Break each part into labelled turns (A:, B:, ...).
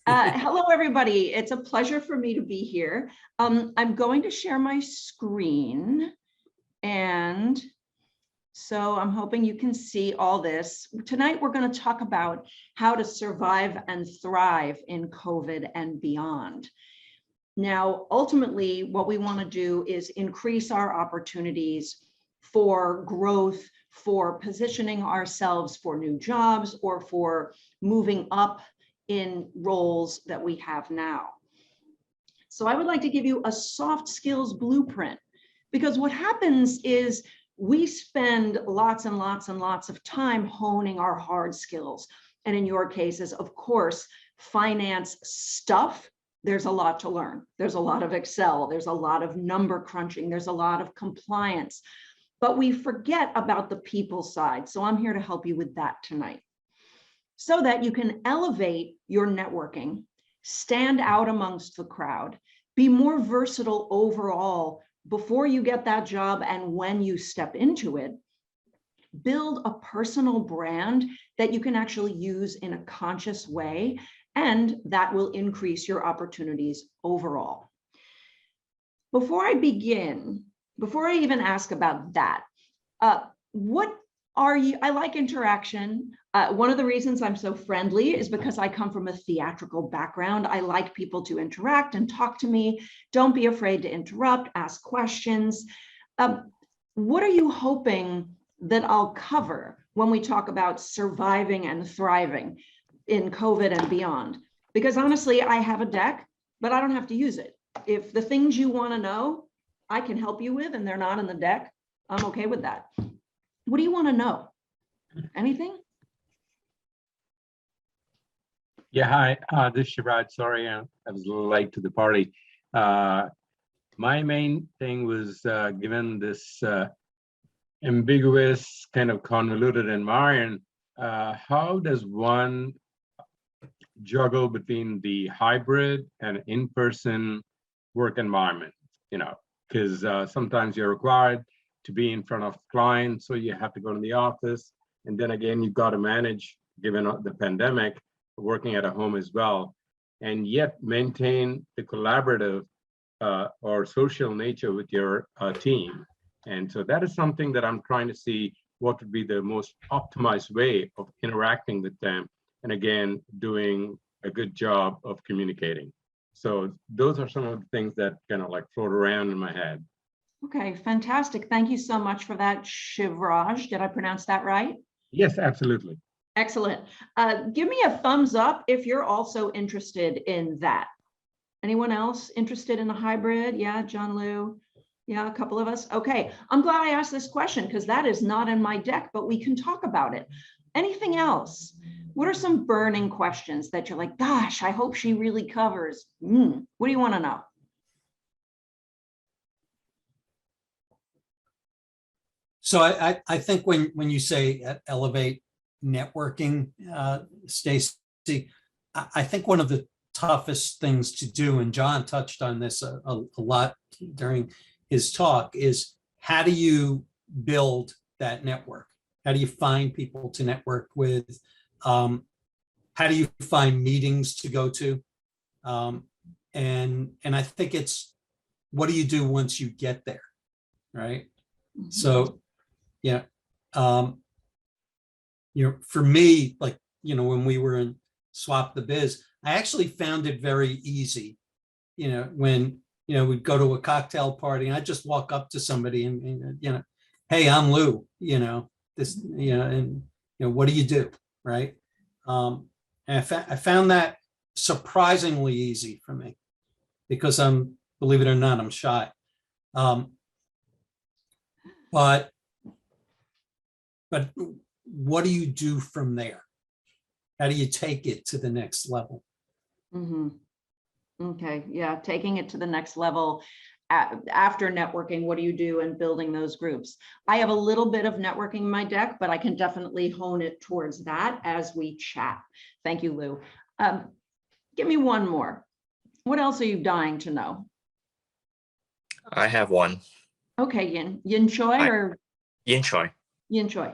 A: Hello, everybody. It's a pleasure for me to be here. I'm going to share my screen. And so I'm hoping you can see all this. Tonight, we're going to talk about how to survive and thrive in COVID and beyond. Now, ultimately, what we want to do is increase our opportunities for growth, for positioning ourselves for new jobs, or for moving up in roles that we have now. So I would like to give you a soft skills blueprint, because what happens is we spend lots and lots and lots of time honing our hard skills. And in your cases, of course, finance stuff, there's a lot to learn. There's a lot of Excel, there's a lot of number crunching, there's a lot of compliance, but we forget about the people side. So I'm here to help you with that tonight, so that you can elevate your networking, stand out amongst the crowd, be more versatile overall before you get that job and when you step into it. Build a personal brand that you can actually use in a conscious way, and that will increase your opportunities overall. Before I begin, before I even ask about that, what are you? I like interaction. One of the reasons I'm so friendly is because I come from a theatrical background. I like people to interact and talk to me. Don't be afraid to interrupt, ask questions. What are you hoping that I'll cover when we talk about surviving and thriving in COVID and beyond? Because honestly, I have a deck, but I don't have to use it. If the things you want to know, I can help you with, and they're not in the deck, I'm okay with that. What do you want to know? Anything?
B: Yeah, hi, this is Shivraj. Sorry, I was a little late to the party. My main thing was, given this ambiguous, kind of convoluted environment, how does one juggle between the hybrid and in-person work environment? You know, because sometimes you're required to be in front of clients, so you have to go to the office. And then again, you've got to manage, given the pandemic, working at a home as well, and yet maintain the collaborative or social nature with your team. And so that is something that I'm trying to see what would be the most optimized way of interacting with them. And again, doing a good job of communicating. So those are some of the things that kind of like float around in my head.
A: Okay, fantastic. Thank you so much for that, Shivraj. Did I pronounce that right?
B: Yes, absolutely.
A: Excellent. Give me a thumbs up if you're also interested in that. Anyone else interested in a hybrid? Yeah, John Liu. Yeah, a couple of us. Okay, I'm glad I asked this question because that is not in my deck, but we can talk about it. Anything else? What are some burning questions that you're like, gosh, I hope she really covers? What do you want to know?
C: So I think when you say elevate networking, Stacey, I think one of the toughest things to do, and John touched on this a lot during his talk, is how do you build that network? How do you find people to network with? How do you find meetings to go to? And I think it's, what do you do once you get there, right? Mm-hmm. So, yeah, you know, for me, like, you know, when we were in Swap the Biz, I actually found it very easy, you know, when, you know, we'd go to a cocktail party and I'd just walk up to somebody and you know, hey, I'm Lou, you know, this, you know, and, you know, what do you do, right? And I found that surprisingly easy for me because I'm, believe it or not, I'm shy. But what do you do from there? How do you take it to the next level?
A: Mm-hmm. Okay, yeah, taking it to the next level. After networking, what do you do in building those groups? I have a little bit of networking in my deck, but I can definitely hone it towards that as we chat. Thank you, Lou. Give me one more. What else are you dying to know?
D: I have one.
A: Okay, Yin Choi or?
D: Yin Choi.
A: Yin Choi.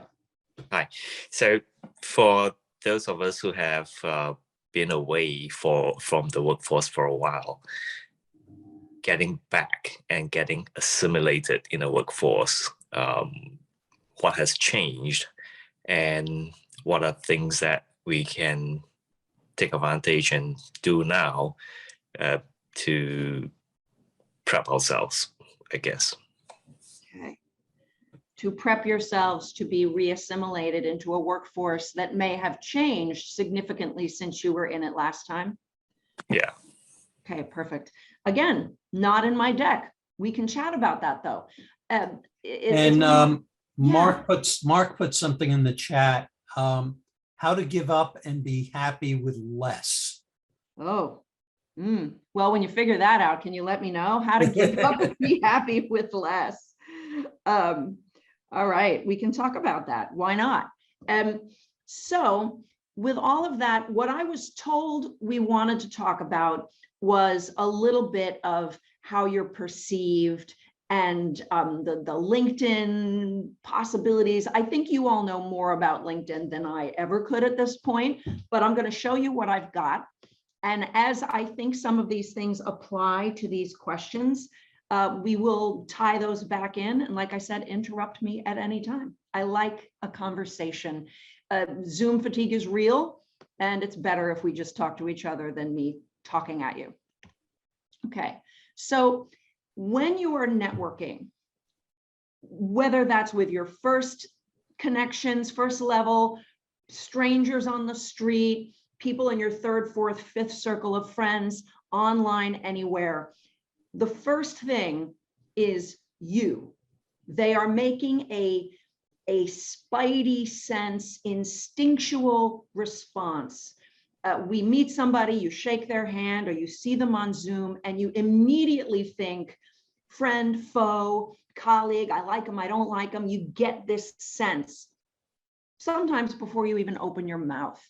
D: Hi. So for those of us who have been away from the workforce for a while, getting back and getting assimilated in the workforce, what has changed and what are things that we can take advantage and do now to prep ourselves, I guess.
A: Okay. To prep yourselves to be reassimilated into a workforce that may have changed significantly since you were in it last time.
D: Yeah.
A: Okay, perfect. Again, not in my deck. We can chat about that though.
C: Mark put something in the chat. How to give up and be happy with less.
A: Oh, well, when you figure that out, can you let me know how to give up and be happy with less? All right, we can talk about that. Why not? So with all of that, what I was told we wanted to talk about was a little bit of how you're perceived and the LinkedIn possibilities. I think you all know more about LinkedIn than I ever could at this point, but I'm going to show you what I've got. And as I think some of these things apply to these questions, we will tie those back in. And like I said, interrupt me at any time. I like a conversation. Zoom fatigue is real, and it's better if we just talk to each other than me talking at you. Okay, so when you are networking, whether that's with your first connections, first level, strangers on the street, people in your third, fourth, fifth circle of friends, online, anywhere, the first thing is you. They are making a spidey sense, instinctual response. We meet somebody, you shake their hand, or you see them on Zoom, and you immediately think, friend, foe, colleague, I like them, I don't like them. You get this sense, sometimes before you even open your mouth.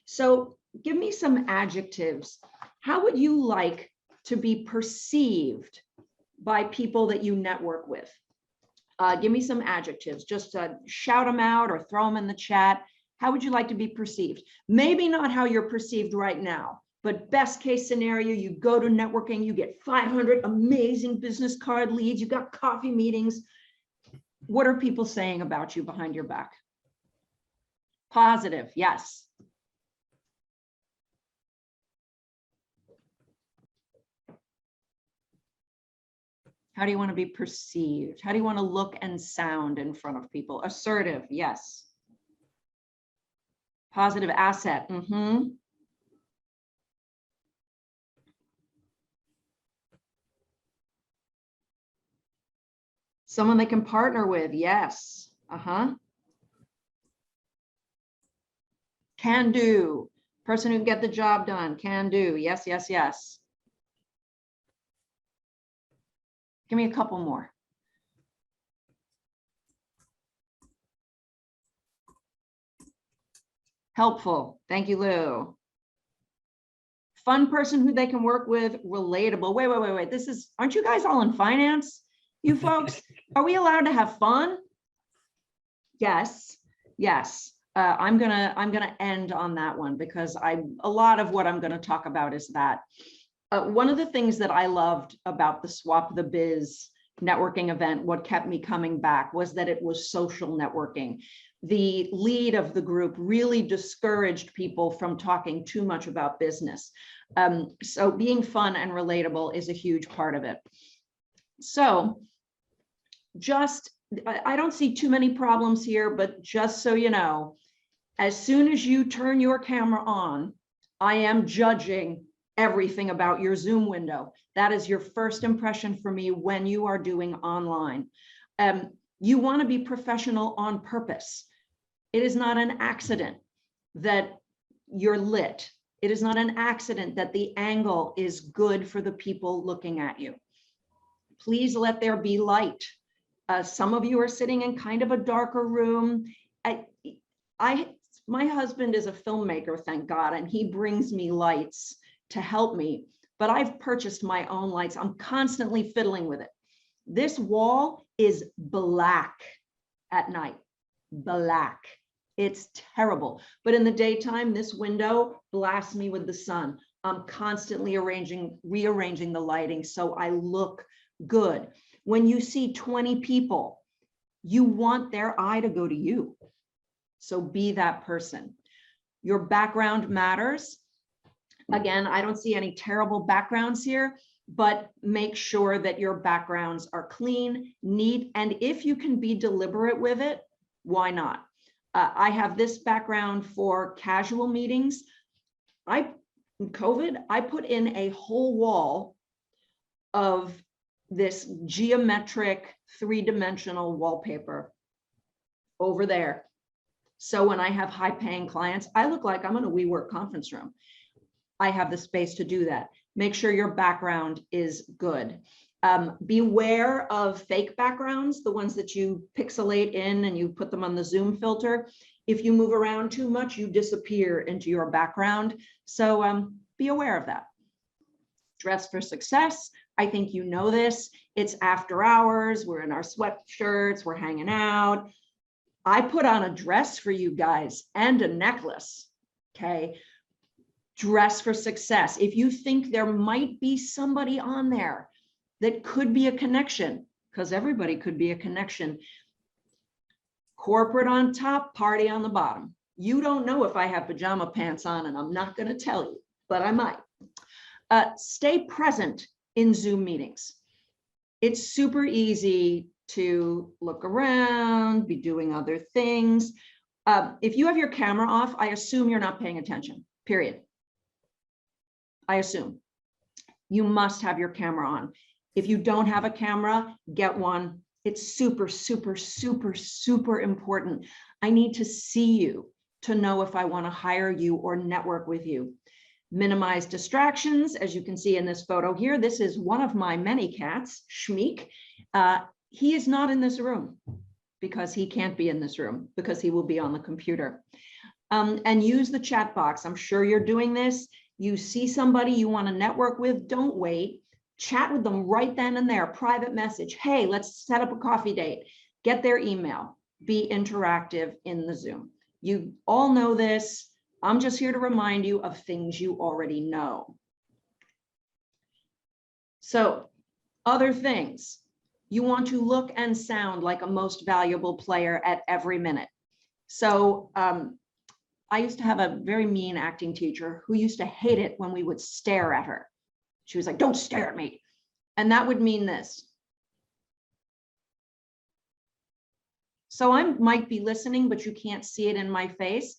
A: So give me some adjectives. How would you like to be perceived by people that you network with? Give me some adjectives, just shout them out or throw them in the chat. How would you like to be perceived? Maybe not how you're perceived right now, but best case scenario, you go to networking, you get 500 amazing business card leads, you got coffee meetings. What are people saying about you behind your back? Positive, yes. How do you want to be perceived? How do you want to look and sound in front of people? Assertive, yes. Positive asset, Someone they can partner with, yes. Can do. Person who can get the job done, can do. Yes, yes, yes. Give me a couple more. Helpful. Thank you, Lou. Fun person who they can work with, relatable. Wait. This is, aren't you guys all in finance? You folks, are we allowed to have fun? Yes, yes. I'm gonna end on that one because a lot of what I'm gonna talk about is that. One of the things that I loved about the Swap the Biz networking event, what kept me coming back, was that it was social networking. The lead of the group really discouraged people from talking too much about business. So being fun and relatable is a huge part of it. So I don't see too many problems here, but just so you know, as soon as you turn your camera on, I am judging everything about your Zoom window. That is your first impression for me when you are doing online. You want to be professional on purpose. It is not an accident that you're lit. It is not an accident that the angle is good for the people looking at you. Please let there be light. Some of you are sitting in kind of a darker room. My husband is a filmmaker, thank God, and he brings me lights to help me, but I've purchased my own lights. I'm constantly fiddling with it. This wall is black at night, black. It's terrible. But in the daytime, this window blasts me with the sun. I'm constantly rearranging the lighting so I look good. When you see 20 people, you want their eye to go to you. So be that person. Your background matters. Again, I don't see any terrible backgrounds here, but make sure that your backgrounds are clean, neat, and if you can be deliberate with it, why not? I have this background for casual meetings. COVID, I put in a whole wall of this geometric 3-dimensional wallpaper over there. So when I have high-paying clients, I look like I'm in a WeWork conference room. I have the space to do that. Make sure your background is good. Beware of fake backgrounds, the ones that you pixelate in and you put them on the Zoom filter. If you move around too much, you disappear into your background. So be aware of that. Dress for success. I think you know this. It's after hours. We're in our sweatshirts. We're hanging out. I put on a dress for you guys and a necklace. Okay. Dress for success. If you think there might be somebody on there that could be a connection, because everybody could be a connection. Corporate on top, party on the bottom. You don't know if I have pajama pants on, and I'm not going to tell you, but I might. Stay present in Zoom meetings. It's super easy to look around, be doing other things. If you have your camera off, I assume you're not paying attention, period. I assume. You must have your camera on. If you don't have a camera, get one. It's super, super, super, super important. I need to see you to know if I want to hire you or network with you. Minimize distractions. As you can see in this photo here, this is one of my many cats, Schmeek. He is not in this room because he can't be in this room because he will be on the computer. And use the chat box. I'm sure you're doing this. You see somebody you want to network with, don't wait. Chat with them right then and there, private message. Hey, let's set up a coffee date. Get their email. Be interactive in the Zoom. You all know this. I'm just here to remind you of things you already know. So, other things. You want to look and sound like a most valuable player at every minute. So, I used to have a very mean acting teacher who used to hate it when we would stare at her. She was like, don't stare at me. And that would mean this. So I might be listening, but you can't see it in my face.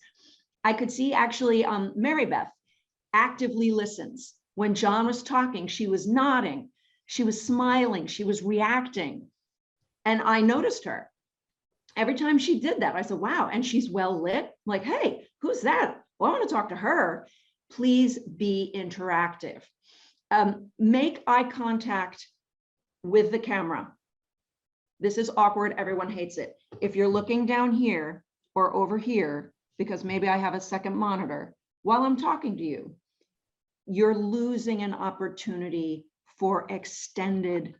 A: I could see actually Mary Beth actively listens. When John was talking, she was nodding, she was smiling, she was reacting. And I noticed her. Every time she did that, I said, wow, and she's well lit. Like, hey, who's that? Well, I want to talk to her. Please be interactive. Make eye contact with the camera. This is awkward. Everyone hates it. If you're looking down here or over here, because maybe I have a second monitor while I'm talking to you, you're losing an opportunity for extended,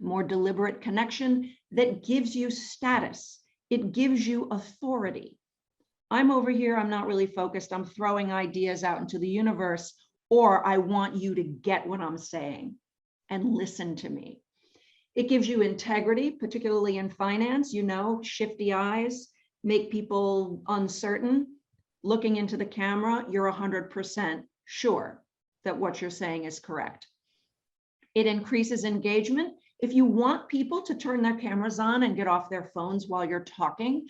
A: more deliberate connection that gives you status. It gives you authority. I'm over here. I'm not really focused. I'm throwing ideas out into the universe, or I want you to get what I'm saying and listen to me. It gives you integrity, particularly in finance. You know, shifty eyes make people uncertain. Looking into the camera, you're 100% sure that what you're saying is correct. It increases engagement. If you want people to turn their cameras on and get off their phones while you're talking,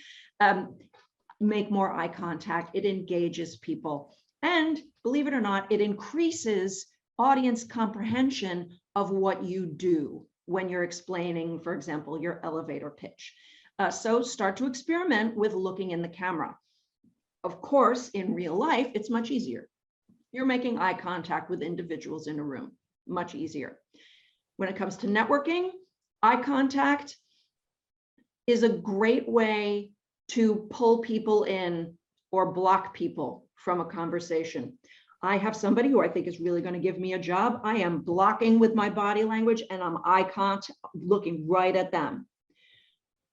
A: make more eye contact. It engages people. And believe it or not, it increases audience comprehension of what you do when you're explaining, for example, your elevator pitch. So start to experiment with looking in the camera. Of course, in real life, it's much easier. You're making eye contact with individuals in a room, much easier. When it comes to networking, eye contact is a great way to pull people in or block people from a conversation. I have somebody who I think is really going to give me a job. I am blocking with my body language and I'm eye contact, looking right at them.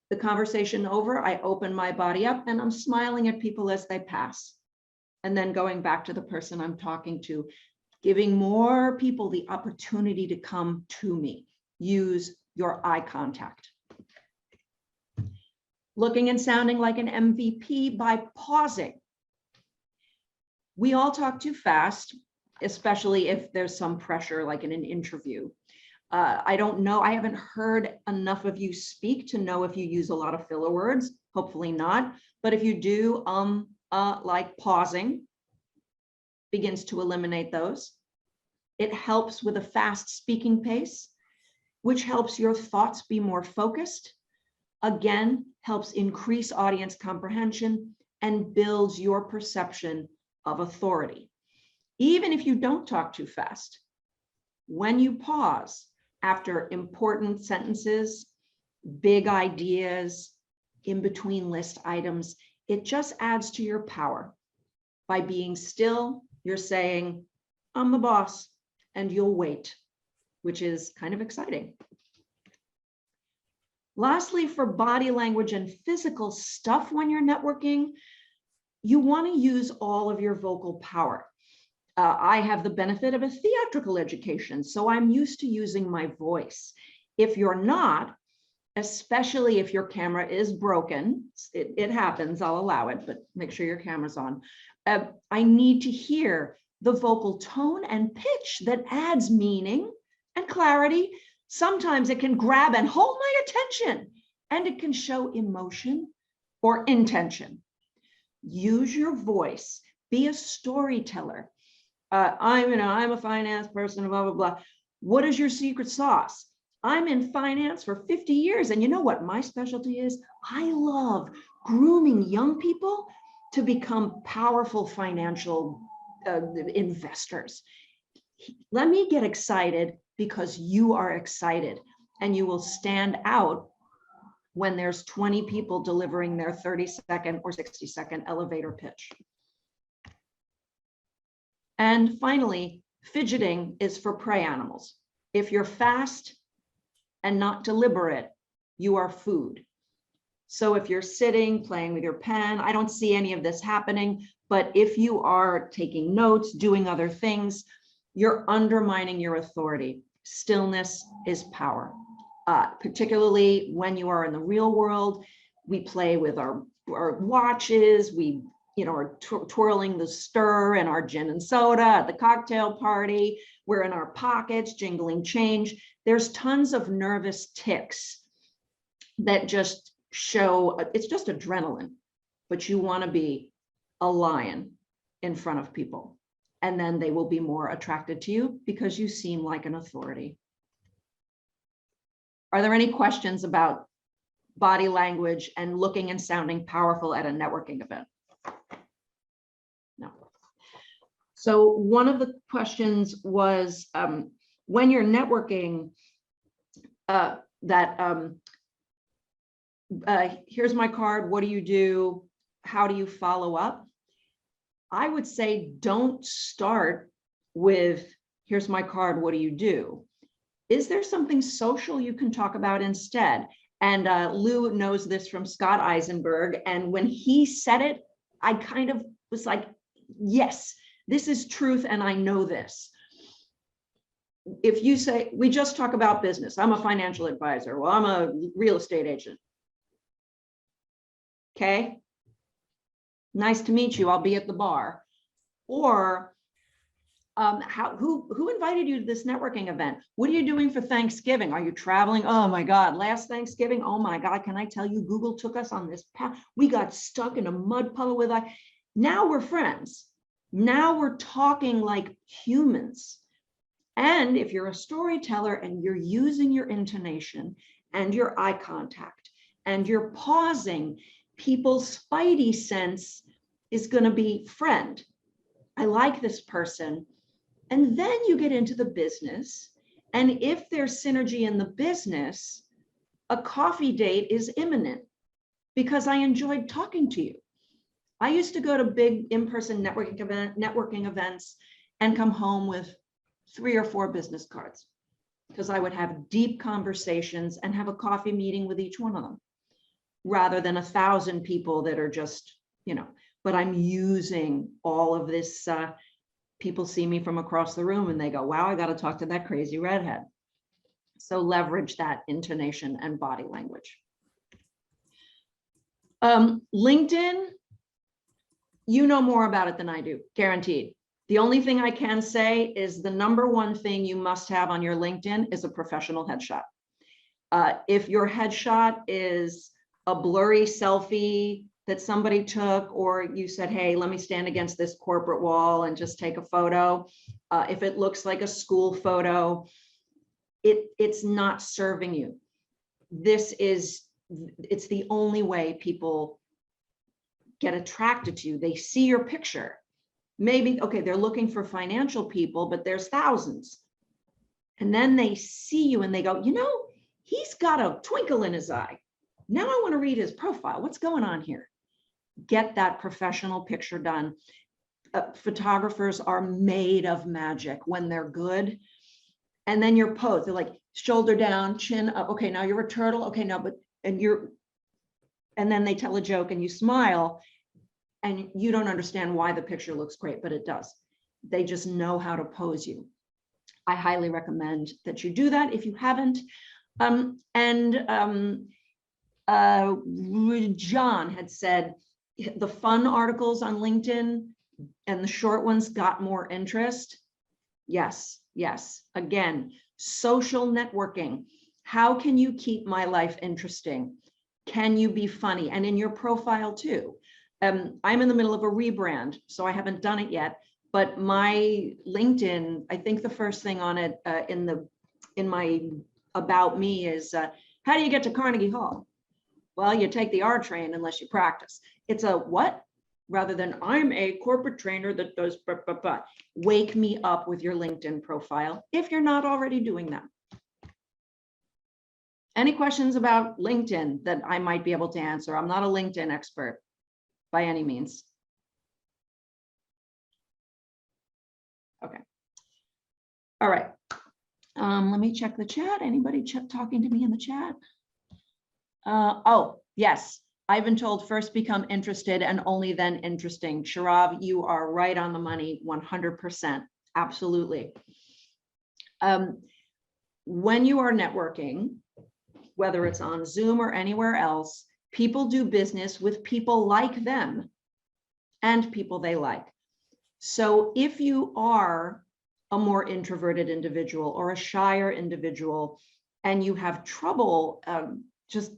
A: the conversation over, I open my body up and I'm smiling at people as they pass. And then going back to the person I'm talking to, giving more people the opportunity to come to me. Use your eye contact. Looking and sounding like an MVP by pausing. We all talk too fast, especially if there's some pressure, like in an interview. I don't know, I haven't heard enough of you speak to know if you use a lot of filler words, hopefully not. But if you do, like pausing begins to eliminate those. It helps with a fast speaking pace, which helps your thoughts be more focused. Again, helps increase audience comprehension and builds your perception of authority. Even if you don't talk too fast, when you pause after important sentences, big ideas, in between list items, it just adds to your power. By being still, you're saying, I'm the boss, and you'll wait, which is kind of exciting. Lastly, for body language and physical stuff when you're networking, you want to use all of your vocal power. I have the benefit of a theatrical education, so I'm used to using my voice. If you're not, especially if your camera is broken, it happens, I'll allow it, but make sure your camera's on. I need to hear the vocal tone and pitch that adds meaning and clarity. Sometimes it can grab and hold my attention, and it can show emotion or intention. Use your voice, be a storyteller. I'm a finance person, blah, blah, blah. What is your secret sauce? I'm in finance for 50 years. And you know what my specialty is? I love grooming young people to become powerful financial investors. Let me get excited because you are excited, and you will stand out when there's 20 people delivering their 30-second or 60-second elevator pitch. And finally, fidgeting is for prey animals. If you're fast and not deliberate, you are food. So if you're sitting, playing with your pen, I don't see any of this happening, but if you are taking notes, doing other things, you're undermining your authority. Stillness is power. Particularly when you are in the real world, we play with our watches, we are twirling the stir and our gin and soda at the cocktail party. We're in our pockets, jingling change. There's tons of nervous tics that just show, it's just adrenaline, but you want to be a lion in front of people. And then they will be more attracted to you because you seem like an authority. Are there any questions about body language and looking and sounding powerful at a networking event? No. So one of the questions was, when you're networking, here's my card, what do you do? How do you follow up? I would say don't start with, here's my card, what do you do? Is there something social you can talk about instead? And Lou knows this from Scott Eisenberg. And when he said it, I kind of was like, yes, this is truth. And I know this. If you say, we just talk about business, I'm a financial advisor. Well, I'm a real estate agent. Okay. Nice to meet you. I'll be at the bar. Or who invited you to this networking event? What are you doing for Thanksgiving? Are you traveling? Oh my God, last Thanksgiving, oh my God, can I tell you, Google took us on this path. We got stuck in a mud puddle with that. Now we're friends. Now we're talking like humans. And if you're a storyteller and you're using your intonation and your eye contact and you're pausing, people's spidey sense is going to be friend. I like this person. And then you get into the business. And if there's synergy in the business, a coffee date is imminent because I enjoyed talking to you. I used to go to big in-person networking events and come home with 3 or 4 business cards because I would have deep conversations and have a coffee meeting with each one of them. rather than 1,000 people that are just, but I'm using all of this. People see me from across the room and they go, wow, I got to talk to that crazy redhead. So leverage that intonation and body language. LinkedIn, you know more about it than I do, guaranteed. The only thing I can say is the #1 thing you must have on your LinkedIn is a professional headshot. If your headshot is a blurry selfie that somebody took, or you said, hey, let me stand against this corporate wall and just take a photo. If it looks like a school photo, it's not serving you. It's the only way people get attracted to you. They see your picture. Maybe, okay, they're looking for financial people, but there's thousands. And then they see you and they go, he's got a twinkle in his eye. Now I want to read his profile. What's going on here? Get that professional picture done. Photographers are made of magic when they're good. And then your pose, they're like shoulder down, chin up. Okay, now you're a turtle. Okay, no, and then they tell a joke and you smile and you don't understand why the picture looks great, but it does. They just know how to pose you. I highly recommend that you do that if you haven't. John had said the fun articles on LinkedIn and the short ones got more interest. Yes. Again, social networking. How can you keep my life interesting? Can you be funny? And in your profile too. I'm in the middle of a rebrand, so I haven't done it yet, but my LinkedIn, I think the first thing on it in my about me is, how do you get to Carnegie Hall? Well, you take the R train unless you practice. It's a what? Rather than I'm a corporate trainer that does blah, blah, blah. Wake me up with your LinkedIn profile if you're not already doing that. Any questions about LinkedIn that I might be able to answer? I'm not a LinkedIn expert by any means. Okay. All right. Let me check the chat. Anybody talking to me in the chat? Oh, yes. I've been told first become interested and only then interesting. Sharav, you are right on the money, 100%. Absolutely. When you are networking, whether it's on Zoom or anywhere else, people do business with people like them and people they like. So if you are a more introverted individual or a shyer individual and you have trouble just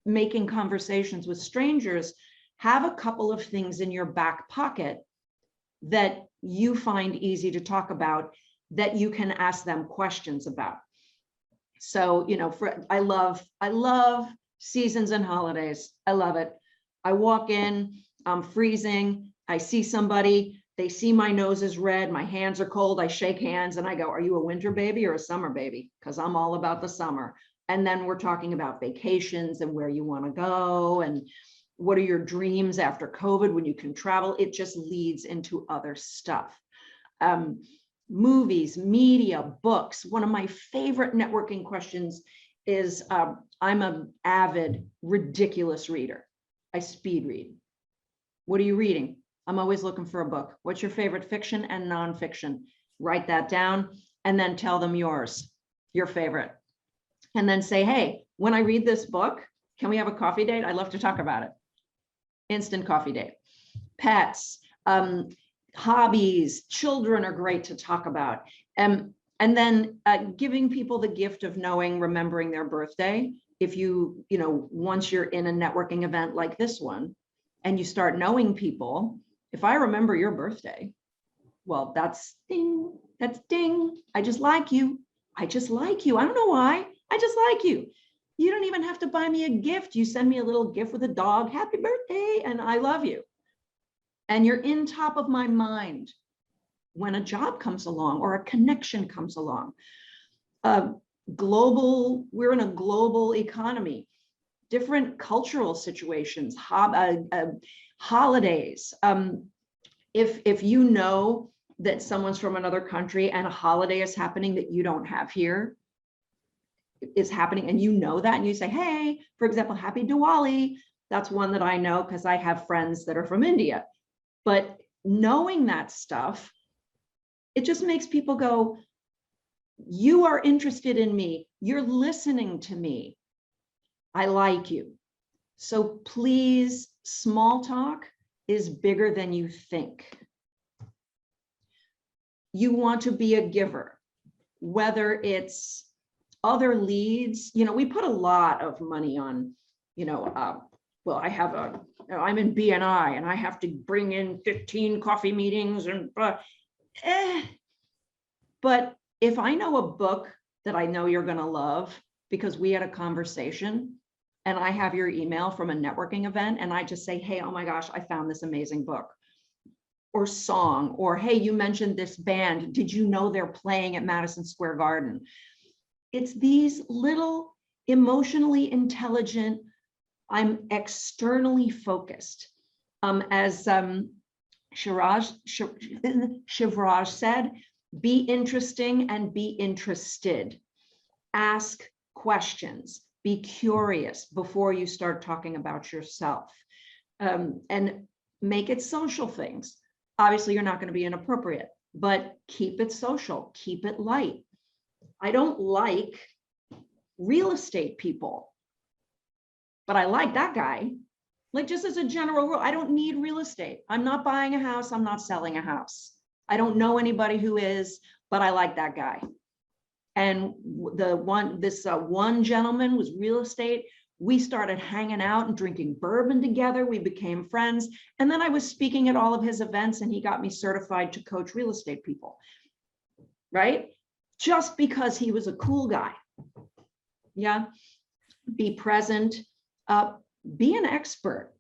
A: making conversations with strangers, have a couple of things in your back pocket that you find easy to talk about that you can ask them questions about. So, I love seasons and holidays. I love it. I walk in, I'm freezing. I see somebody, they see my nose is red, my hands are cold. I shake hands and I go, are you a winter baby or a summer baby? Because I'm all about the summer. And then we're talking about vacations and where you want to go and what are your dreams after COVID when you can travel. It just leads into other stuff. Movies, media, books. One of my favorite networking questions is, I'm an avid, ridiculous reader. I speed read. What are you reading? I'm always looking for a book. What's your favorite fiction and nonfiction? Write that down and then tell them yours, your favorite. And then say, hey, when I read this book, can we have a coffee date? I'd love to talk about it. Instant coffee date. Pets, hobbies, children are great to talk about. And then giving people the gift of remembering their birthday. If once you're in a networking event like this one, and you start knowing people, if I remember your birthday, well, that's ding, I just like you. I just like you. I don't know why. I just like you. You don't even have to buy me a gift. You send me a little gift with a dog, happy birthday, and I love you. And you're in top of my mind when a job comes along or a connection comes along. We're in a global economy, different cultural situations, holidays. If you know that someone's from another country and a holiday is happening that you don't have here, is happening and you know that, and you say, hey, for example, happy Diwali. That's one that I know because I have friends that are from India. But knowing that stuff, it just makes people go, you are interested in me. You're listening to me. I like you. So please, small talk is bigger than you think. You want to be a giver, whether it's other leads. You know, we put a lot of money on, you know, well, I'm in BNI and I have to bring in 15 coffee meetings and but if I know a book that I know you're going to love because we had a conversation and I have your email from a networking event and I just say, hey, oh my gosh, I found this amazing book or song, or hey, you mentioned this band. Did you know they're playing at Madison Square Garden? It's these little emotionally intelligent, I'm externally focused. As Shivraj said, be interesting and be interested. Ask questions, be curious before you start talking about yourself, and make it social things. Obviously, you're not going to be inappropriate, but keep it social, keep it light. I don't like real estate people, but I like that guy. Like, just as a general rule, I don't need real estate. I'm not buying a house. I'm not selling a house. I don't know anybody who is, but I like that guy. And this one gentleman was real estate. We started hanging out and drinking bourbon together. We became friends. And then I was speaking at all of his events and he got me certified to coach real estate people, right? Just because he was a cool guy. Yeah. Be present. Be an expert.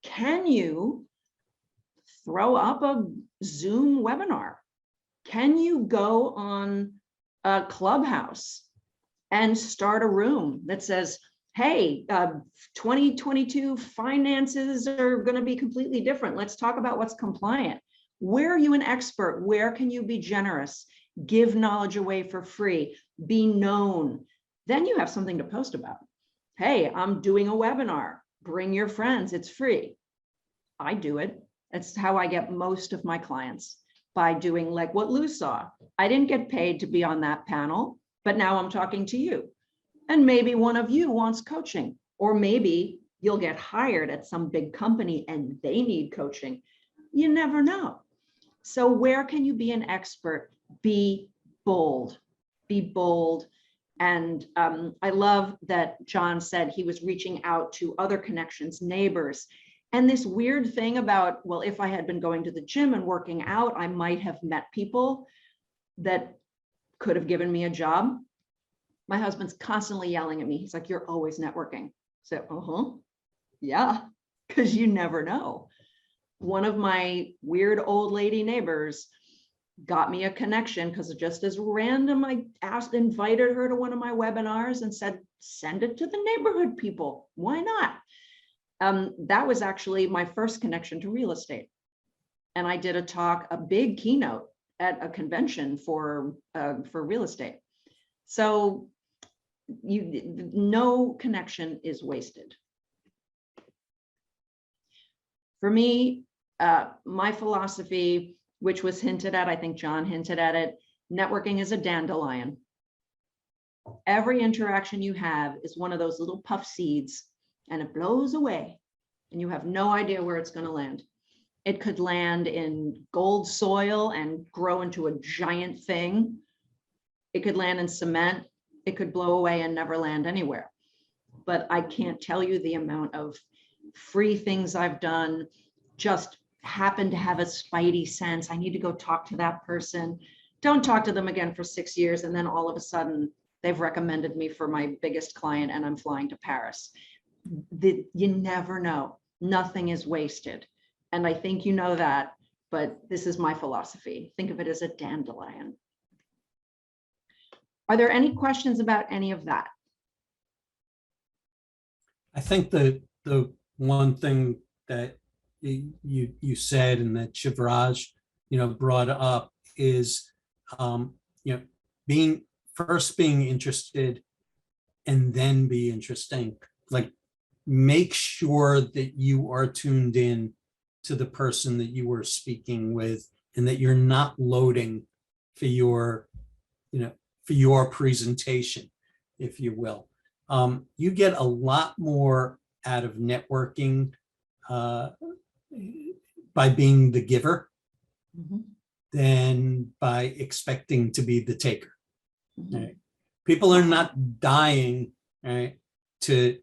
A: Can you throw up a Zoom webinar? Can you go on a Clubhouse and start a room that says, hey, 2022 finances are going to be completely different. Let's talk about what's compliant. Where are you an expert? Where can you be generous? Give knowledge away for free. Be known. Then you have something to post about. Hey, I'm doing a webinar. Bring your friends. It's free. I do it. That's how I get most of my clients, by doing like what Lou saw. I didn't get paid to be on that panel, but now I'm talking to you. And maybe one of you wants coaching, or maybe you'll get hired at some big company and they need coaching. You never know. So where can you be an expert? Be bold. Be bold. And I love that John said he was reaching out to other connections, neighbors. And this weird thing about, well, if I had been going to the gym and working out, I might have met people that could have given me a job. My husband's constantly yelling at me. He's like, you're always networking. So, yeah, because you never know. One of my weird old lady neighbors got me a connection because just as random, I invited her to one of my webinars and said, send it to the neighborhood people. Why not? That was actually my first connection to real estate. And I did a big keynote at a convention for real estate. So no connection is wasted. For me, my philosophy, which was hinted at, I think John hinted at it, networking is a dandelion. Every interaction you have is one of those little puff seeds, and it blows away and you have no idea where it's going to land. It could land in gold soil and grow into a giant thing. It could land in cement. It could blow away and never land anywhere. But I can't tell you the amount of free things I've done, just happen to have a spidey sense. I need to go talk to that person. Don't talk to them again for 6 years. And then all of a sudden they've recommended me for my biggest client and I'm flying to Paris. You never know. Nothing is wasted. And I think you know that, but this is my philosophy. Think of it as a dandelion. Are there any questions about any of that?
C: I think the one thing that you said and that Shivraj, brought up is, being first being interested and then be interesting. Like, make sure that you are tuned in to the person that you are speaking with, and that you're not loading for your, for your presentation, if you will. You get a lot more out of networking by being the giver
A: Mhm.
C: than by expecting to be the taker.
A: Mhm.
C: Right? People are not dying, right, to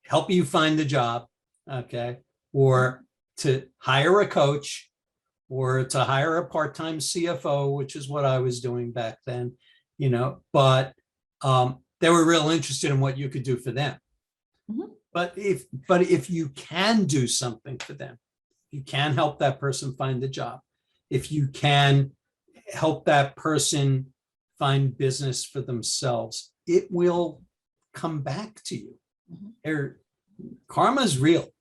C: help you find the job, okay, or to hire a coach, or to hire a part-time CFO, which is what I was doing back then, but they were real interested in what you could do for them.
A: Mhm.
C: But if you can do something for them, you can help that person find a job, if you can help that person find business for themselves, it will come back to you.
A: Mhm.
C: Karma is real.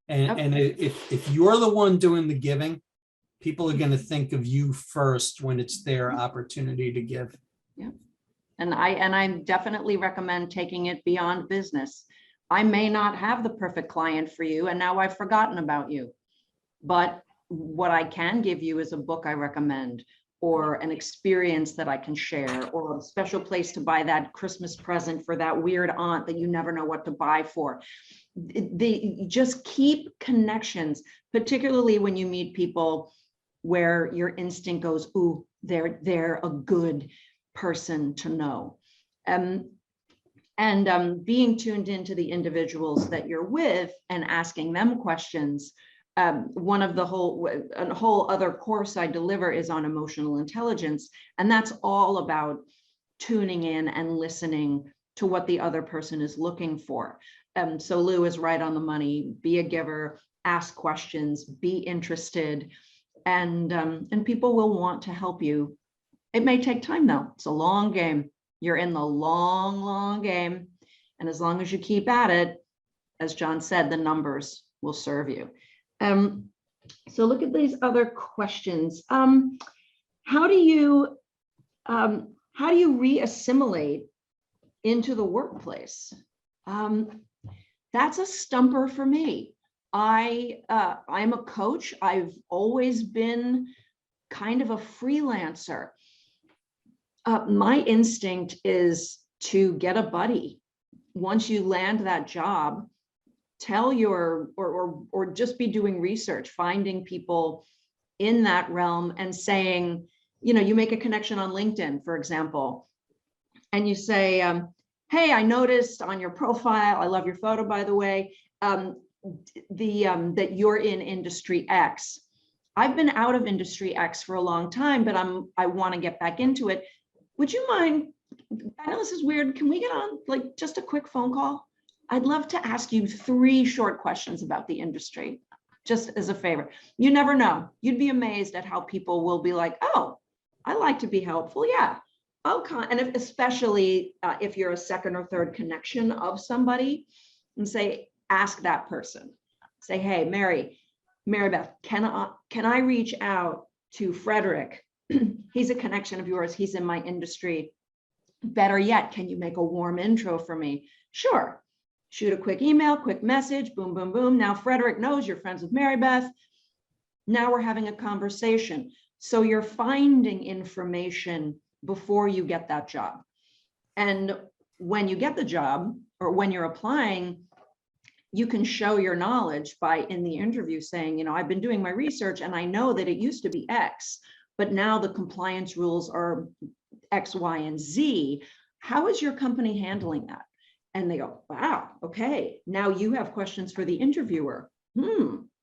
C: And if you're the one doing the giving, people are going to think of you first when it's their opportunity to give.
A: Yeah. And I definitely recommend taking it beyond business. I may not have the perfect client for you, and now I've forgotten about you. But what I can give you is a book I recommend, or an experience that I can share, or a special place to buy that Christmas present for that weird aunt that you never know what to buy for. Just keep connections, particularly when you meet people where your instinct goes, ooh, they're a good person to know. Being tuned into the individuals that you're with and asking them questions. A whole other course I deliver is on emotional intelligence, and that's all about tuning in and listening to what the other person is looking for. So Lou is right on the money. Be a giver, ask questions, be interested, and people will want to help you. It may take time though. It's a long game. You're in the long, long game. And as long as you keep at it, as John said, the numbers will serve you. So look at these other questions. How do you re-assimilate into the workplace? That's a stumper for me. I'm a coach. I've always been kind of a freelancer. My instinct is to get a buddy. Once you land that job, tell your, or just be doing research, finding people in that realm and saying, you make a connection on LinkedIn, for example, and you say, hey, I noticed on your profile, I love your photo, by the way, that you're in industry X. I've been out of industry X for a long time, but I want to get back into it. Would you mind? I know this is weird. Can we get on like just a quick phone call? I'd love to ask you 3 short questions about the industry, just as a favor. You never know. You'd be amazed at how people will be like, oh, I like to be helpful. Yeah. Okay. And especially if you're a second or third connection of somebody, and say, ask that person. Say, hey, Mary Beth, can I reach out to Frederick? He's a connection of yours. He's in my industry. Better yet, can you make a warm intro for me? Sure. Shoot a quick email, quick message, boom, boom, boom. Now Frederick knows you're friends with Mary Beth. Now we're having a conversation. So you're finding information before you get that job. And when you get the job, or when you're applying, you can show your knowledge by in the interview saying, I've been doing my research and I know that it used to be X, but now the compliance rules are X, Y, and Z. How is your company handling that? And they go, wow, okay. Now you have questions for the interviewer.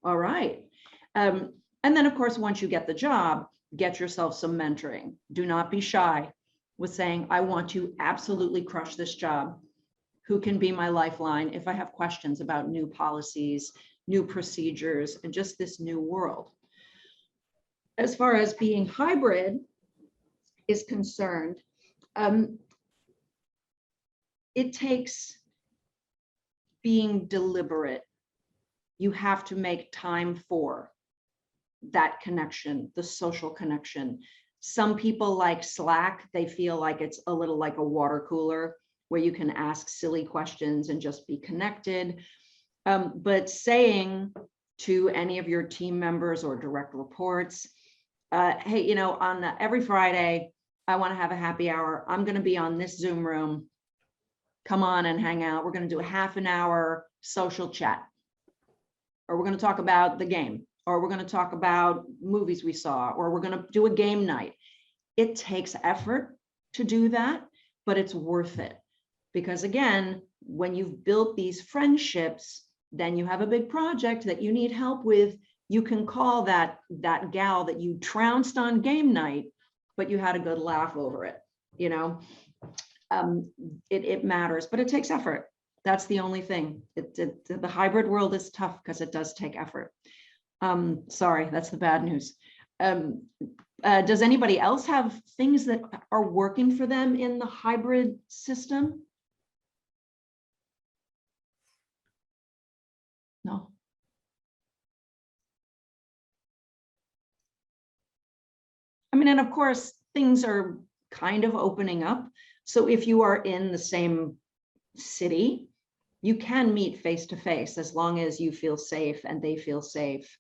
A: All right. And then of course, once you get the job, get yourself some mentoring. Do not be shy with saying, I want to absolutely crush this job. Who can be my lifeline if I have questions about new policies, new procedures, and just this new world? As far as being hybrid is concerned, it takes being deliberate. You have to make time for that connection, the social connection, Some people like Slack. They feel like it's a little like a water cooler where you can ask silly questions and just be connected. But saying to any of your team members or direct reports, hey, you know, on every Friday, I want to have a happy hour. I'm going to be on this Zoom room. Come on and hang out. We're going to do a half an hour social chat. Or we're going to talk about the game. Or we're going to talk about movies we saw. Or we're going to do a game night. It takes effort to do that, but it's worth it. Because again, when you've built these friendships, then you have a big project that you need help with. You can call that gal that you trounced on game night, but you had a good laugh over it. You know, it matters, but it takes effort. That's the only thing. The hybrid world is tough because it does take effort. Sorry, that's the bad news. Does anybody else have things that are working for them in the hybrid system? No. I mean, and of course, things are kind of opening up. So if you are in the same city, you can meet face to face as long as you feel safe and they feel safe.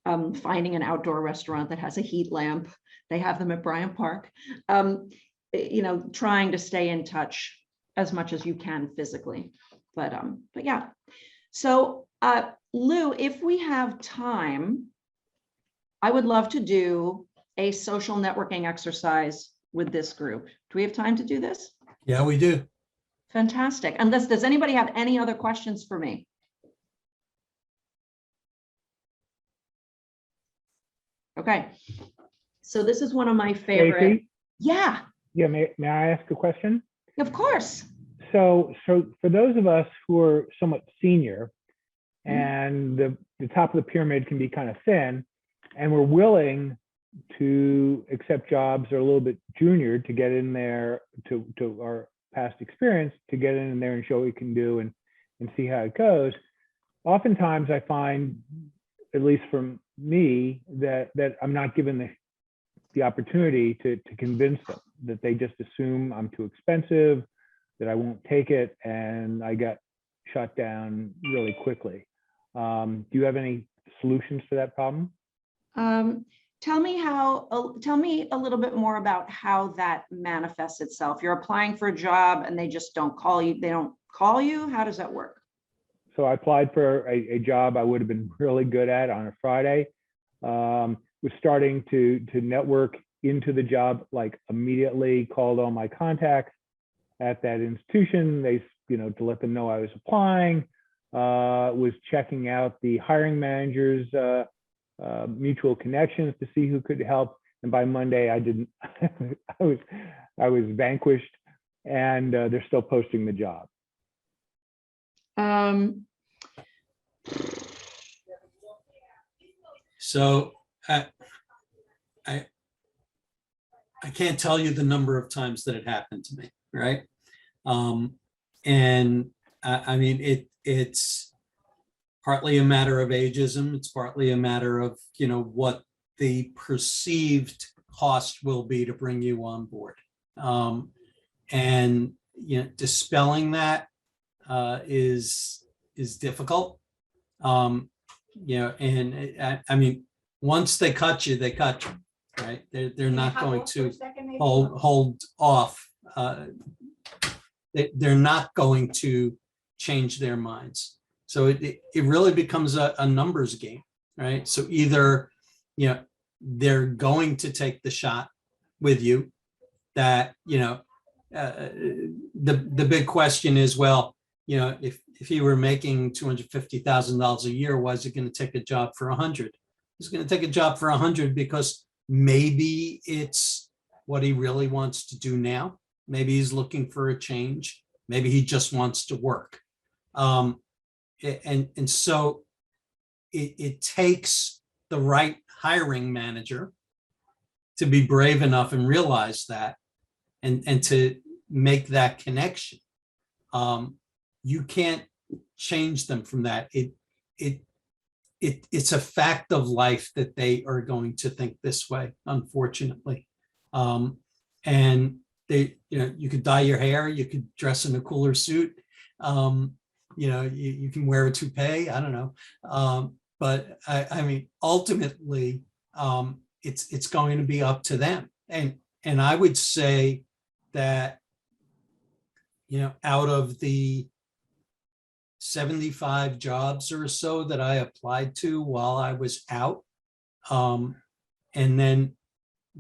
A: Finding an outdoor restaurant that has a heat lamp, they have them at Bryant Park. You know, trying to stay in touch as much as you can physically. But yeah. So Lou, if we have time, I would love to do a social networking exercise with this group. Do we have time to do this?
C: Yeah, we do.
A: Fantastic. Unless, does anybody have any other questions for me? Okay. So this is one of my favorite.
E: Stacey?
A: Yeah,
E: Yeah, may I ask a question?
A: of course.
E: So for those of us who are somewhat senior
A: Mhm.
E: and the top of the pyramid can be kind of thin, and we're willing to accept jobs that are a little bit junior to get in there to our past experience, to get in there and show what we can do and see how it goes. Oftentimes I find, at least from me, that I'm not given the opportunity to convince them, that they just assume I'm too expensive, that I won't take it, and I get shut down really quickly. Do you have any solutions to that problem?
A: Tell me a little bit more about how that manifests itself. You're applying for a job and they just don't call you. They don't call you. How does that work?
E: So I applied for a job I would have been really good at on a Friday. Was starting to network into the job like immediately, called all my contacts at that institution. They, you know, to let them know I was applying, was checking out the hiring managers' mutual connections to see who could help. And by Monday, I didn't. I was vanquished, and they're still posting the job.
C: So I can't tell you the number of times that it happened to me, right? And I mean, it's partly a matter of ageism. It's partly a matter of, you know, what the perceived cost will be to bring you on board. And, you know, dispelling that is difficult. You know, and I mean, once they cut you, right? They're not going to hold off. They're not going to change their minds. So it really becomes a numbers game, right? So either, you know, they're going to take the shot with you, that, you know, the big question is, well, you know, if he were making $250,000 a year, why is he going to take a job for 100? He's going to take a job for 100 because maybe it's what he really wants to do now. Maybe he's looking for a change. Maybe he just wants to work. And so it takes the right hiring manager to be brave enough and realize that, and to make that connection. You can't change them from that. It's a fact of life that they are going to think this way, unfortunately. And they, you could dye your hair, you could dress in a cooler suit. You can wear a toupee, I don't know. But I mean, ultimately, it's going to be up to them. And I would say that, out of the 75 jobs or so that I applied to while I was out, and then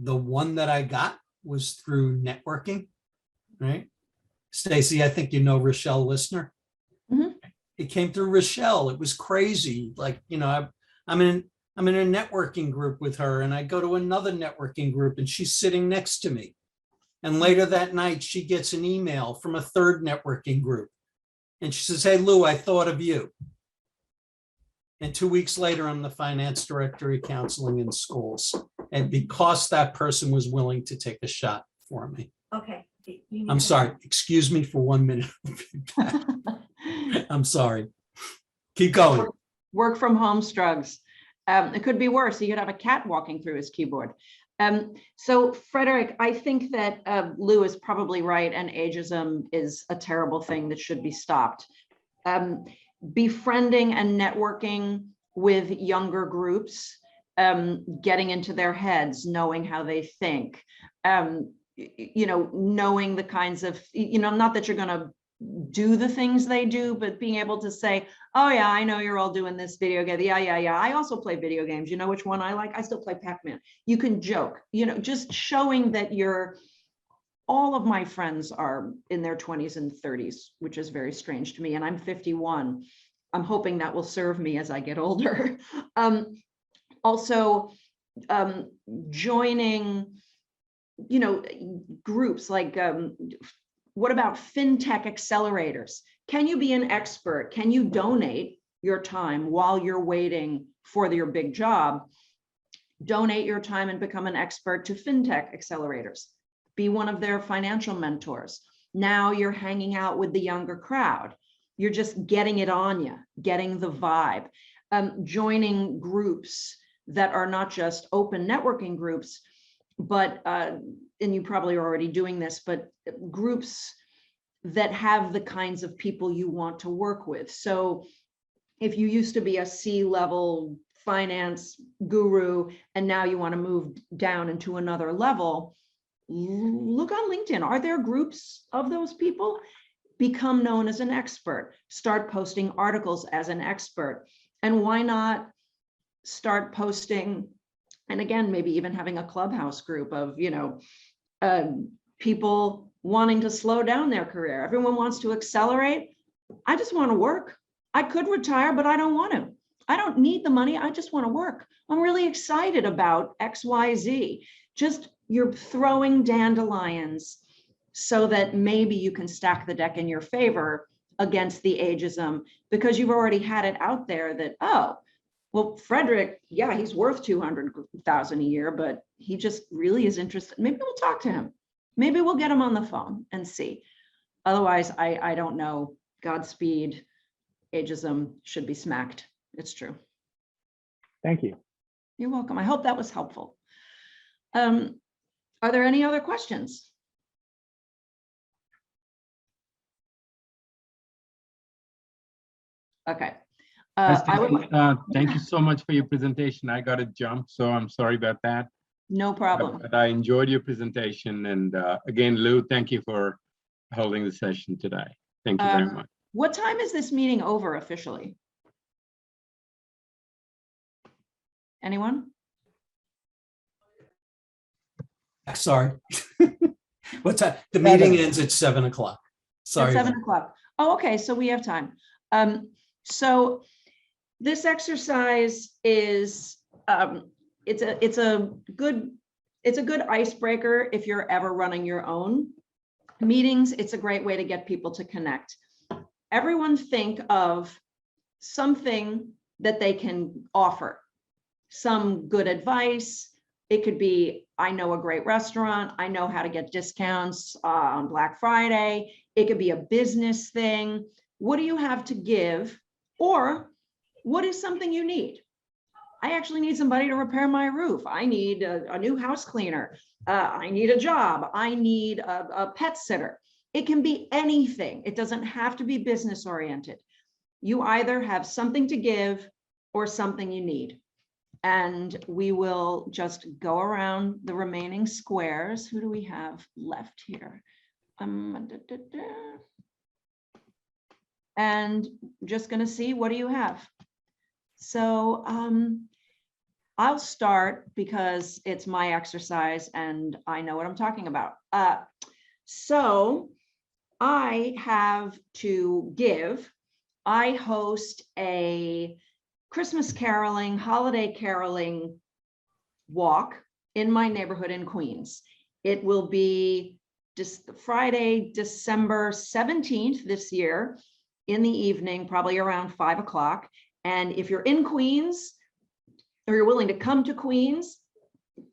C: the one that I got was through networking, right? Stacey, I think you know Rochelle Listener.
A: Mhm.
C: It came through Rochelle. It was crazy. Like, I'm in a networking group with her, and I go to another networking group and she's sitting next to me. And later that night, she gets an email from a third networking group. And she says, "Hey, Lou, I thought of you." And 2 weeks later, I'm the finance director of counseling in schools. And because that person was willing to take a shot for me.
F: Okay.
C: I'm sorry, excuse me for 1 minute. I'm sorry. Keep going.
A: Work from home strugs. It could be worse. He could have a cat walking through his keyboard. So Frederick, I think that Lou is probably right, and ageism is a terrible thing that should be stopped. Befriending and networking with younger groups, getting into their heads, knowing how they think, knowing the kinds of, not that you're going to do the things they do, but being able to say, "Oh yeah, I know you're all doing this video game. Yeah. I also play video games. You know which one I like? I still play Pac-Man." You can joke, just showing that all of my friends are in their 20s and 30s, which is very strange to me. And I'm 51. I'm hoping that will serve me as I get older. Also, joining, groups like, what about fintech accelerators? Can you be an expert? Can you donate your time while you're waiting for your big job? Donate your time and become an expert to fintech accelerators. Be one of their financial mentors. Now you're hanging out with the younger crowd. You're just getting it on you, getting the vibe. Joining groups that are not just open networking groups, but, and you probably are already doing this, but groups that have the kinds of people you want to work with. So if you used to be a C-level finance guru, and now you want to move down into another level, look on LinkedIn. Are there groups of those people? Become known as an expert. Start posting articles as an expert. And why not start posting, and again, maybe even having a clubhouse group of, people wanting to slow down their career. Everyone wants to accelerate. I just want to work. I could retire, but I don't want to. I don't need the money. I just want to work. I'm really excited about XYZ. Just you're throwing dandelions so that maybe you can stack the deck in your favor against the ageism, because you've already had it out there that, oh, well, Frederick, yeah, he's worth 200,000 a year, but he just really is interested. Maybe we'll talk to him. Maybe we'll get him on the phone and see. Otherwise, I don't know. Godspeed. Ageism should be smacked. It's true.
E: Thank you.
A: You're welcome. I hope that was helpful. Are there any other questions? Okay.
B: Thank you so much for your presentation. I got to jump, so I'm sorry about that.
A: No problem.
B: But I enjoyed your presentation. And again, Lou, thank you for holding the session today. Thank you very much.
A: What time is this meeting over officially? Anyone?
C: Sorry. What's that? The meeting ends at 7 o'clock. Sorry.
A: At 7 o'clock. Oh, okay. So we have time. So this exercise is it's a good icebreaker if you're ever running your own meetings. It's a great way to get people to connect. Everyone think of something that they can offer, some good advice. It could be, I know a great restaurant. I know how to get discounts on Black Friday. It could be a business thing. What do you have to give? Or what is something you need? I actually need somebody to repair my roof. I need a new house cleaner. I need a job. I need a pet sitter. It can be anything. It doesn't have to be business oriented. You either have something to give or something you need. And we will just go around the remaining squares. Who do we have left here? And just going to see, what do you have? So I'll start because it's my exercise and I know what I'm talking about. So I have to give. I host a Christmas caroling, holiday caroling walk in my neighborhood in Queens. It will be just Friday, December 17th this year in the evening, probably around 5 o'clock. And if you're in Queens or you're willing to come to Queens,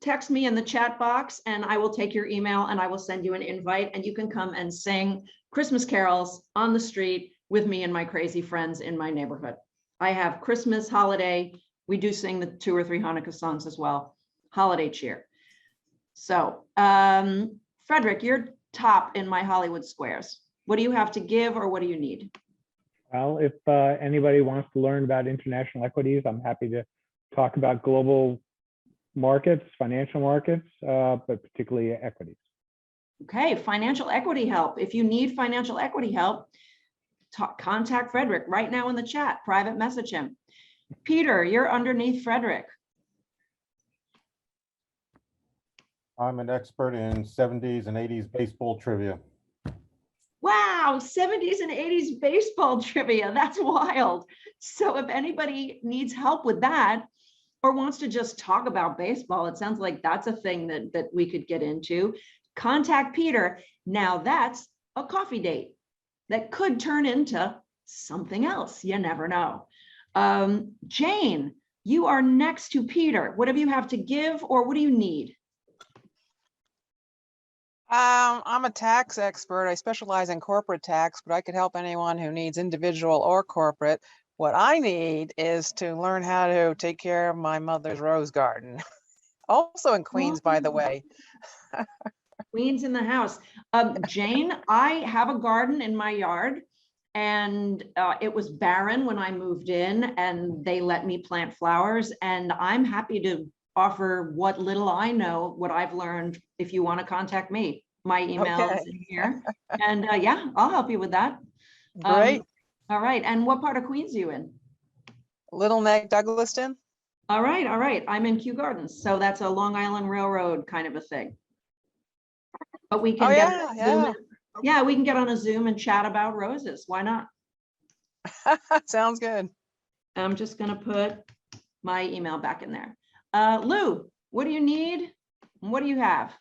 A: text me in the chat box and I will take your email and I will send you an invite and you can come and sing Christmas carols on the street with me and my crazy friends in my neighborhood. I have Christmas, holiday. We do sing the 2 or 3 Hanukkah songs as well. Holiday cheer. So, Frederick, you're top in my Hollywood squares. What do you have to give or what do you need?
E: Well, if anybody wants to learn about international equities, I'm happy to talk about global markets, financial markets, but particularly equities.
A: Okay, financial equity help. If you need financial equity help, contact Frederick right now in the chat, private message him. Peter, you're underneath Frederick.
F: I'm an expert in 70s and 80s baseball trivia.
A: Wow, 70s and 80s baseball trivia. That's wild. So if anybody needs help with that or wants to just talk about baseball, it sounds like that's a thing that we could get into. Contact Peter. Now that's a coffee date that could turn into something else. You never know. Jane, you are next to Peter. What do you have to give or what do you need?
G: I'm a tax expert. I specialize in corporate tax, but I could help anyone who needs individual or corporate. What I need is to learn how to take care of my mother's rose garden. Also in Queens, by the way.
A: Queens in the house. Jane, I have a garden in my yard and it was barren when I moved in and they let me plant flowers and I'm happy to offer what little I know, what I've learned, if you want to contact me. My email is in here. And yeah, I'll help you with that.
G: Great.
A: All right. And what part of Queens are you in?
G: Little Neck, Douglaston.
A: All right. All right. I'm in Kew Gardens. So that's a Long Island Railroad kind of a thing. But we can get on a Zoom. Yeah, we can get on a Zoom and chat about roses. Why not?
G: Sounds good.
A: I'm just going to put my email back in there. Lou, what do you need? What do you have?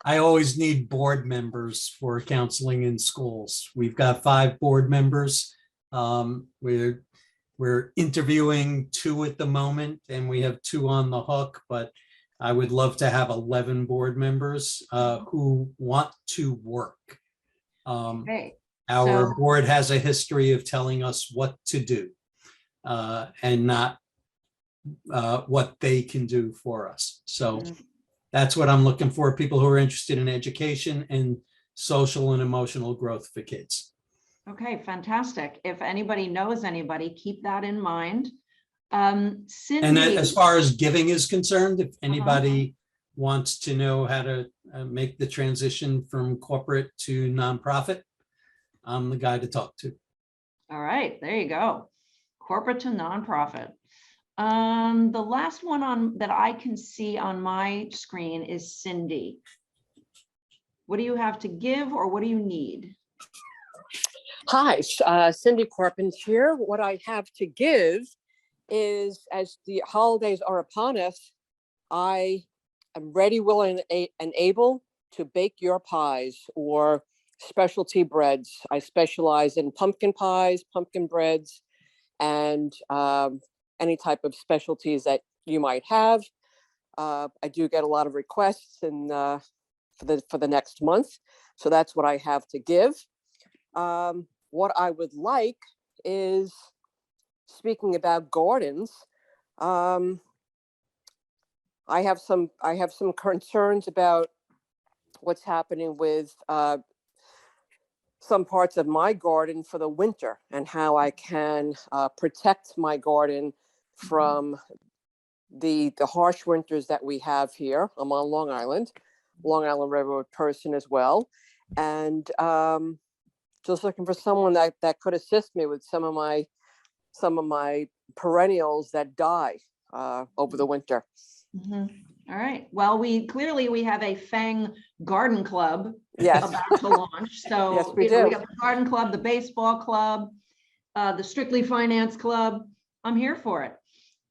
C: I always need board members for counseling in schools. We've got 5 board members. We're interviewing 2 at the moment and we have 2 on the hook, but I would love to have 11 board members who want to work.
A: Okay.
C: Our board has a history of telling us what to do and not what they can do for us. So that's what I'm looking for, people who are interested in education and social and emotional growth for kids.
A: Okay, fantastic. If anybody knows anybody, keep that in mind. Cindy,
C: And as far as giving is concerned, if anybody wants to know how to make the transition from corporate to nonprofit, I'm the guy to talk to.
A: all right, there you go. Corporate to nonprofit. The last one that I can see on my screen is Cindy. What do you have to give or what do you need?
H: Hi, Cindy Corpin here. What I have to give is, as the holidays are upon us, I am ready, willing, and able to bake your pies or specialty breads. I specialize in pumpkin pies, pumpkin breads, and any type of specialties that you might have. I do get a lot of requests for the next month, so that's what I have to give. What I would like is, speaking about gardens, I have some concerns about what's happening with some parts of my garden for the winter and how I can protect my garden from the harsh winters that we have here. I'm on Long Island Railroad person as well. And just looking for someone that could assist me with some of my perennials that die over the winter.
A: Mhm. All right. Well, we have a FANG garden club
H: Yes.
A: about to launch. So
H: Yes, we
A: you know,
H: do.
A: we got the garden club, the baseball club, the Strictly Finance Club. I'm here for it.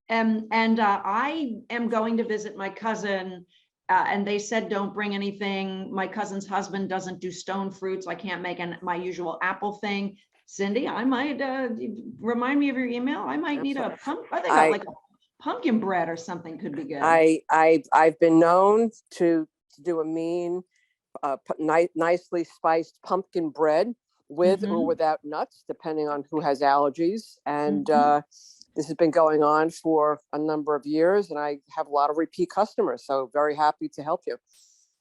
A: And I am going to visit my cousin, and they said don't bring anything. My cousin's husband doesn't do stone fruits. I can't make my usual apple thing. Cindy, I might remind me of your email. I might need a pump. I think like a pumpkin bread or something could be good.
H: I've been known to do a mean, nicely spiced pumpkin bread with or without nuts, depending on who has allergies. And this has been going on for a number of years, and I have a lot of repeat customers. So very happy to help you.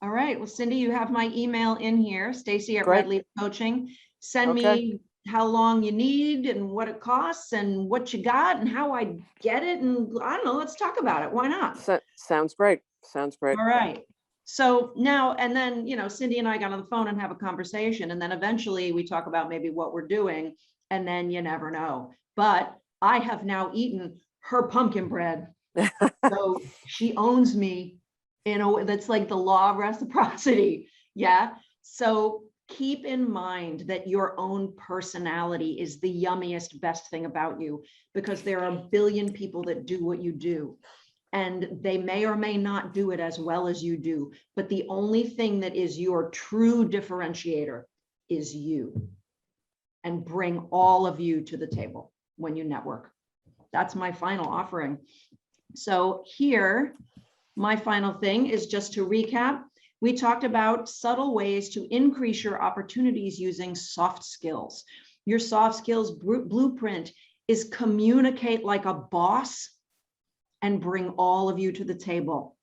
A: All right. Well, Cindy, you have my email in here, Stacee at
H: Great.
A: Red Leaf Coaching. Send
H: Okay.
A: me how long you need and what it costs and what you got and how I get it. And I don't know, let's talk about it. Why not?
H: Sounds great. Sounds great.
A: All right. So now, and then, you know, Cindy and I got on the phone and have a conversation, and then eventually we talk about maybe what we're doing, and then you never know. But I have now eaten her pumpkin bread. So she owns me in a way that's like the law of reciprocity. Yeah. So keep in mind that your own personality is the yummiest, best thing about you, because there are a billion people that do what you do. And they may or may not do it as well as you do. But the only thing that is your true differentiator is you. And bring all of you to the table when you network. That's my final offering. So here, my final thing is just to recap. We talked about subtle ways to increase your opportunities using soft skills. Your soft skills blueprint is communicate like a boss and bring all of you to the table,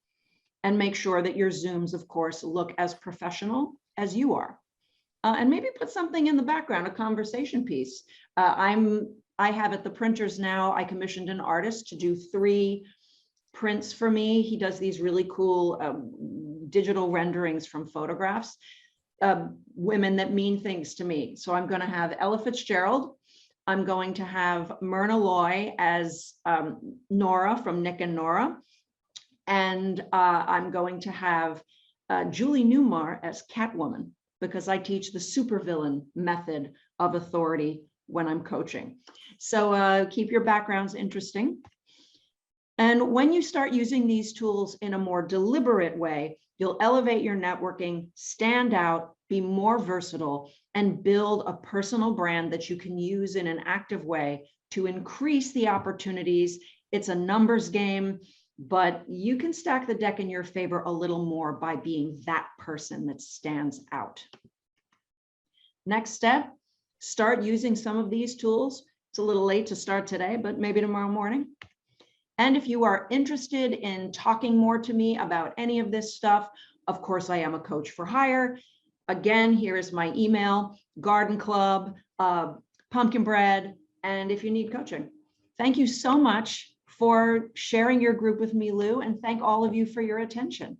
A: and make sure that your Zooms, of course, look as professional as you are. And maybe put something in the background, a conversation piece. I have at the printers now, I commissioned an artist to do 3 prints for me. He does these really cool digital renderings from photographs, women that mean things to me. So I'm going to have Ella Fitzgerald. I'm going to have Myrna Loy as Nora from Nick and Nora. And I'm going to have Julie Newmar as Catwoman, because I teach the supervillain method of authority when I'm coaching. So keep your backgrounds interesting. And when you start using these tools in a more deliberate way, you'll elevate your networking, stand out, be more versatile, and build a personal brand that you can use in an active way to increase the opportunities. It's a numbers game, but you can stack the deck in your favor a little more by being that person that stands out. Next step, start using some of these tools. It's a little late to start today, but maybe tomorrow morning. And if you are interested in talking more to me about any of this stuff, of course, I am a coach for hire. Again, here is my email, garden club, pumpkin bread, and if you need coaching. Thank you so much for sharing your group with me, Lou, and thank all of you for your attention.